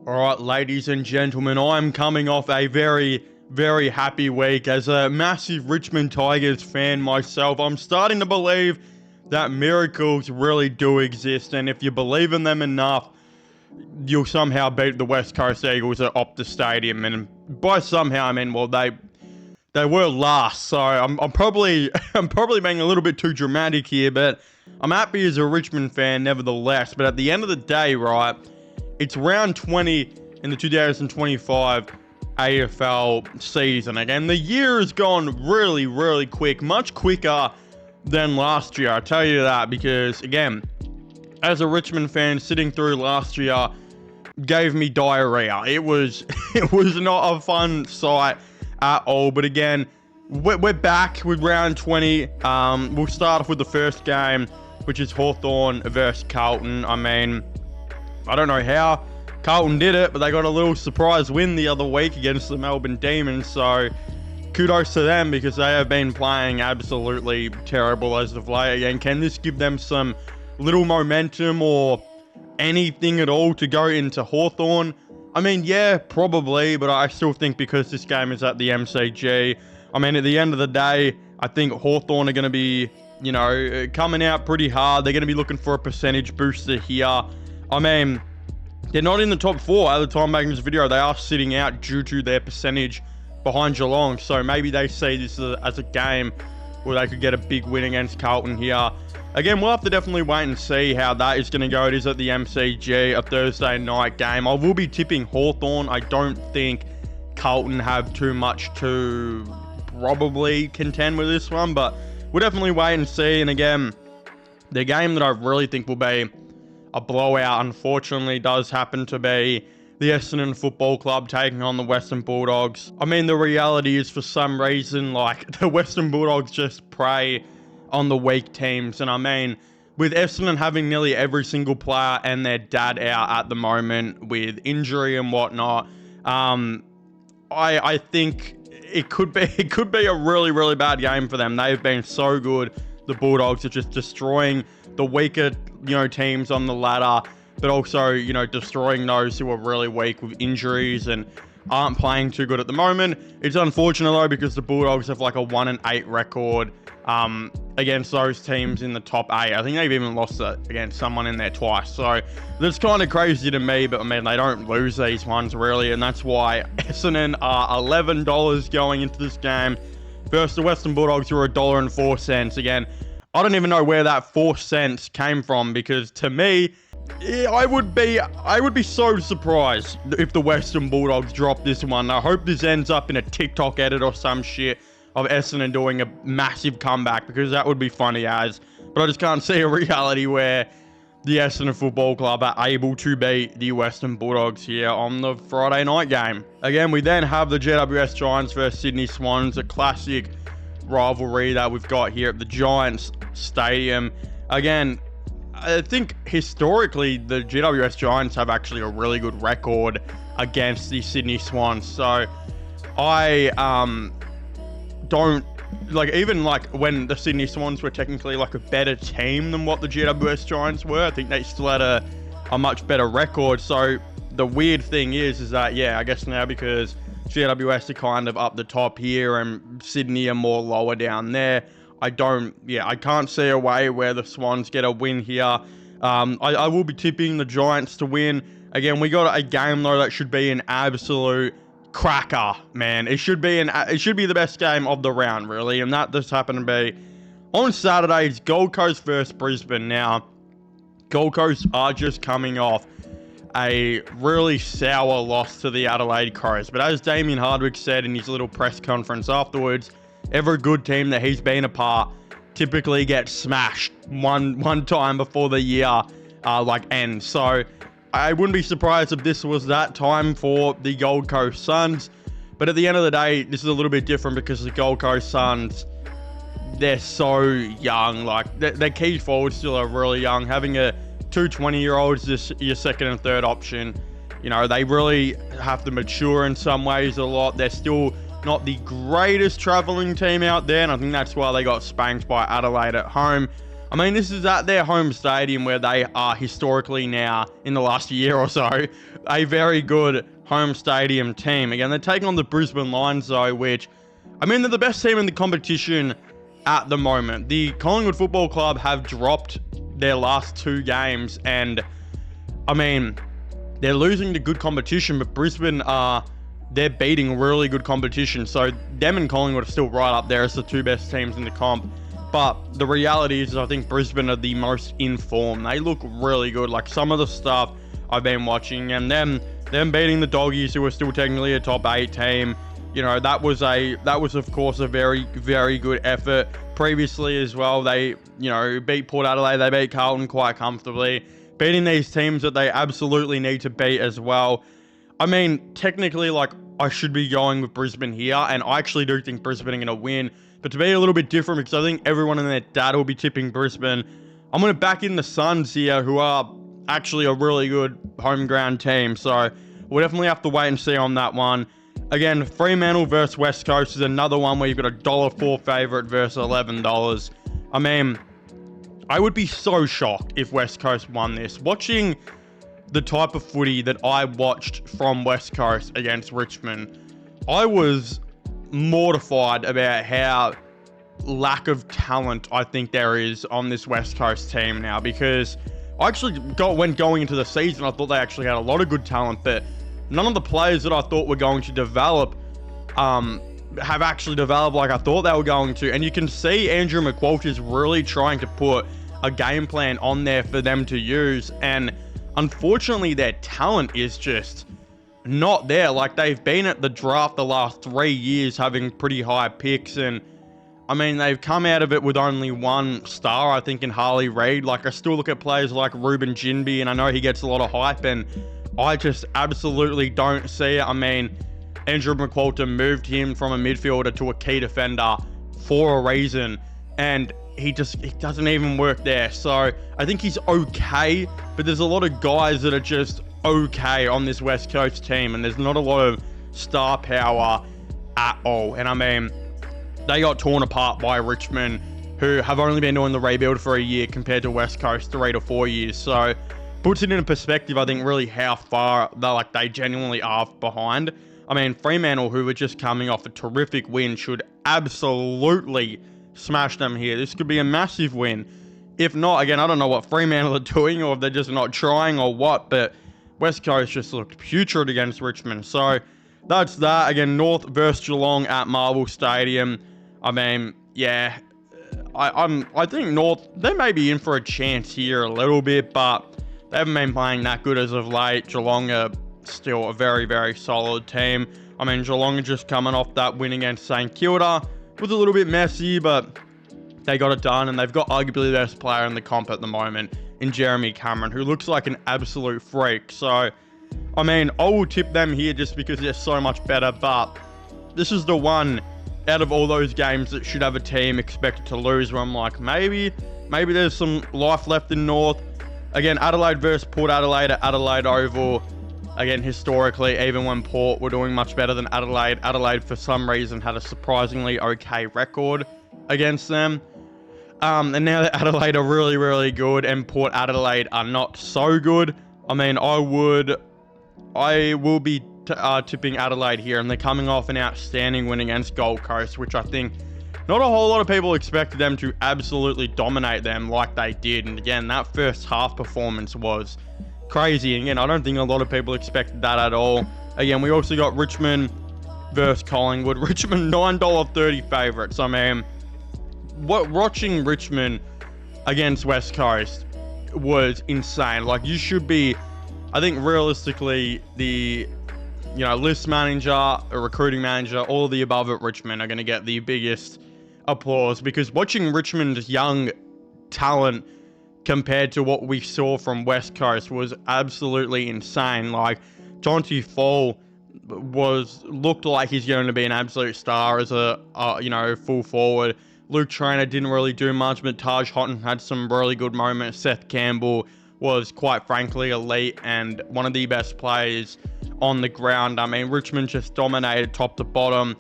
All right, ladies and gentlemen, I'm coming off a very, very happy week. As a massive Richmond Tigers fan myself, I'm starting to believe that miracles really do exist, and if you believe in them enough, you'll somehow beat the West Coast Eagles at Optus Stadium. And by somehow, I mean, well, they were last, so I'm probably being a little bit too dramatic here, but I'm happy as a Richmond fan nevertheless. But at the end of the day, right, it's round 20 in the 2025 AFL season. Again, the year has gone really, really quick, much quicker than last year. I tell you that because, again, as a Richmond fan, sitting through last year gave me diarrhea. It was not a fun sight at all. But again, we're back with round 20. We'll start off with the first game, which is Hawthorne versus Carlton. I mean, I don't know how Carlton did it, but they got a little surprise win the other week against the Melbourne Demons. So kudos to them because they have been playing absolutely terrible as of late. Again, can this give them some little momentum or anything at all to go into Hawthorne? I mean, yeah, probably, but I still think because this game is at the MCG, I mean, at the end of the day, I think Hawthorne are going to be, coming out pretty hard. They're going to be looking for a percentage booster here. I mean, they're not in the top 4 at the time making this video. They are sitting out due to their percentage behind Geelong. So maybe they see this as a game where they could get a big win against Carlton here. Again, we'll have to definitely wait and see how that is going to go. It is at the MCG, a Thursday night game. I will be tipping Hawthorne. I don't think Carlton have too much to probably contend with this one, but we'll definitely wait and see. And again, the game that I really think will be a blowout, unfortunately, does happen to be the Essendon Football Club taking on the Western Bulldogs. I mean, the reality is, for some reason, like, the Western Bulldogs just prey on the weak teams. And I mean, with Essendon having nearly every single player and their dad out at the moment with injury and whatnot, I think it could be a really, really bad game for them. They've been so good. The Bulldogs are just destroying the weaker, teams on the ladder, but also, destroying those who are really weak with injuries and aren't playing too good at the moment. It's unfortunate though, because the Bulldogs have like a 1-8 record against those teams in the top 8. I think they've even lost against someone in there twice. So that's kind of crazy to me, but I mean, they don't lose these ones really, and that's why Essendon are $11 going into this game versus the Western Bulldogs, who are $1.04. Again, I don't even know where that 4 cents came from, because to me, I would be so surprised if the Western Bulldogs drop this one. I hope this ends up in a TikTok edit or some shit of Essendon doing a massive comeback, because that would be funny as. But I just can't see a reality where the Essendon Football Club are able to beat the Western Bulldogs here on the Friday night game. Again, we then have the GWS Giants versus Sydney Swans, a classic rivalry that we've got here at the Giants Stadium. Again, I think historically the GWS Giants have actually a really good record against the Sydney Swans. So I don't even when the Sydney Swans were technically like a better team than what the GWS Giants were, I think they still had a much better record. So the weird thing is that, yeah, I guess now because GWS are kind of up the top here and Sydney are more lower down there, I can't see a way where the Swans get a win here. I will be tipping the Giants to win. Again, we got a game though that should be an absolute cracker, man. It should be the best game of the round, really, and that just happened to be on Saturday. It's Gold Coast versus Brisbane. Now, Gold Coast are just coming off a really sour loss to the Adelaide Crows, but as Damien Hardwick said in his little press conference afterwards, every good team that he's been a part typically gets smashed one time before the year ends. So I wouldn't be surprised if this was that time for the Gold Coast Suns. But at the end of the day, this is a little bit different because the Gold Coast Suns, they're so young. Like, their key forwards still are really young. Having a 20-year-olds is your second and third option. They really have to mature in some ways a lot. They're still not the greatest traveling team out there, and I think that's why they got spanked by Adelaide at home. I mean, this is at their home stadium where they are historically now, in the last year or so, a very good home stadium team. Again, they're taking on the Brisbane Lions, though, which, I mean, they're the best team in the competition at the moment. The Collingwood Football Club have dropped their last 2 games, and, I mean, they're losing to good competition, but Brisbane they're beating really good competition. So them and Collingwood are still right up there as the 2 best teams in the comp. But the reality is, I think Brisbane are the most in form. They look really good. Like some of the stuff I've been watching, and them beating the Doggies, who are still technically a top 8 team. You know, that was of course a very, very good effort. Previously as well, they, you know, beat Port Adelaide, they beat Carlton quite comfortably. Beating these teams that they absolutely need to beat as well. I mean, technically, like, I should be going with Brisbane here, and I actually do think Brisbane are going to win. But to be a little bit different, because I think everyone and their dad will be tipping Brisbane, I'm going to back in the Suns here, who are actually a really good home ground team. So we'll definitely have to wait and see on that one. Again, Fremantle versus West Coast is another one where you've got a $1.04 favourite versus $11. I mean, I would be so shocked if West Coast won this. Watching the type of footy that I watched from West Coast against Richmond, I was mortified about how lack of talent I think there is on this West Coast team now, because I actually when going into the season, I thought they actually had a lot of good talent, but none of the players that I thought were going to develop have actually developed like I thought they were going to. And you can see Andrew McQualter is really trying to put a game plan on there for them to use, and unfortunately their talent is just not there. Like, they've been at the draft the last 3 years having pretty high picks, and I mean, they've come out of it with only 1 star, I think, in Harley Reid. Like, I still look at players like Ruben Ginbey, and I know he gets a lot of hype, and I just absolutely don't see it. I mean, Andrew McQualter moved him from a midfielder to a key defender for a reason, and it doesn't even work there. So I think he's okay, but there's a lot of guys that are just okay on this West Coast team, and there's not a lot of star power at all. And I mean, they got torn apart by Richmond, who have only been doing the rebuild for a year compared to West Coast 3 to 4 years. So puts it in perspective, I think, really how far they genuinely are behind. I mean, Fremantle, who were just coming off a terrific win, should absolutely smash them here. This could be a massive win. If not, again, I don't know what Fremantle are doing, or if they're just not trying or what, but West Coast just looked putrid against Richmond. So that's that. Again, North versus Geelong at Marvel Stadium. I mean, yeah, I think North, they may be in for a chance here a little bit, but they haven't been playing that good as of late. Geelong are still a very, very solid team. I mean, Geelong are just coming off that win against St Kilda. It was a little bit messy, but they got it done, and they've got arguably the best player in the comp at the moment in Jeremy Cameron, who looks like an absolute freak. So, I mean, I will tip them here just because they're so much better, but this is the one out of all those games that should have a team expected to lose, where I'm like, maybe there's some life left in North. Again, Adelaide versus Port Adelaide at Adelaide Oval. Again, historically, even when Port were doing much better than Adelaide, Adelaide for some reason had a surprisingly okay record against them. And now that Adelaide are really, really good and Port Adelaide are not so good, I mean, I will be tipping Adelaide here, and they're coming off an outstanding win against Gold Coast, which I think not a whole lot of people expected them to absolutely dominate them like they did. And again, that first half performance was crazy. And again, I don't think a lot of people expected that at all. Again, we also got Richmond versus Collingwood. Richmond $9.30 favourites. I mean, watching Richmond against West Coast was insane. Like, you should be, I think realistically, the list manager, a recruiting manager, all of the above at Richmond are going to get the biggest applause, because watching Richmond's young talent compared to what we saw from West Coast was absolutely insane. Like, Jonty Fall looked like he's going to be an absolute star as a full forward. Luke Traynor didn't really do much, but Taj Houghton had some really good moments. Seth Campbell was quite frankly elite and one of the best players on the ground. I mean, Richmond just dominated top to bottom.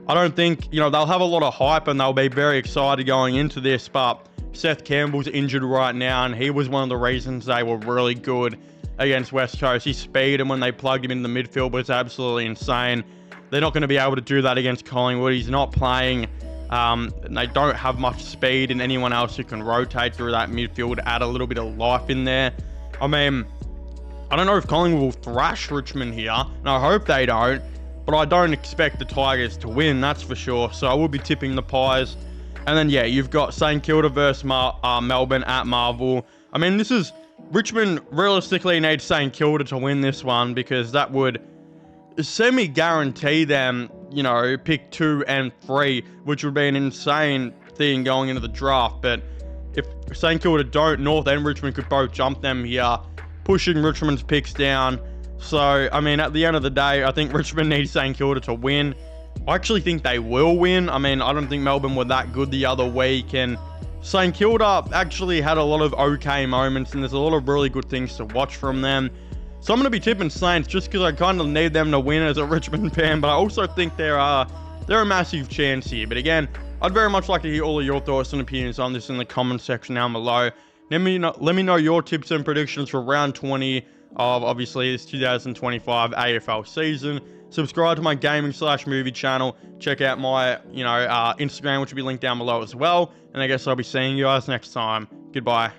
I don't think, they'll have a lot of hype and they'll be very excited going into this, but Seth Campbell's injured right now, and he was one of the reasons they were really good against West Coast. His speed, and when they plugged him in the midfield, was absolutely insane. They're not going to be able to do that against Collingwood. He's not playing. They don't have much speed, and anyone else who can rotate through that midfield, add a little bit of life in there. I mean, I don't know if Collingwood will thrash Richmond here, and I hope they don't, but I don't expect the Tigers to win, that's for sure. So I will be tipping the Pies. And then, yeah, you've got St Kilda versus Melbourne at Marvel. I mean, this is... Richmond realistically needs St Kilda to win this one, because that would semi-guarantee them, you know, pick 2 and 3, which would be an insane thing going into the draft. But if St Kilda don't, North and Richmond could both jump them here, pushing Richmond's picks down. So, I mean, at the end of the day, I think Richmond needs St Kilda to win. I actually think they will win. I mean, I don't think Melbourne were that good the other week, and St Kilda actually had a lot of okay moments, and there's a lot of really good things to watch from them. So I'm going to be tipping Saints just because I kind of need them to win as a Richmond fan, but I also think they're a massive chance here. But again, I'd very much like to hear all of your thoughts and opinions on this in the comment section down below. Let me know your tips and predictions for round 20 of, obviously, this 2025 AFL season. Subscribe to my gaming/movie channel. Check out my, Instagram, which will be linked down below as well. And I guess I'll be seeing you guys next time. Goodbye.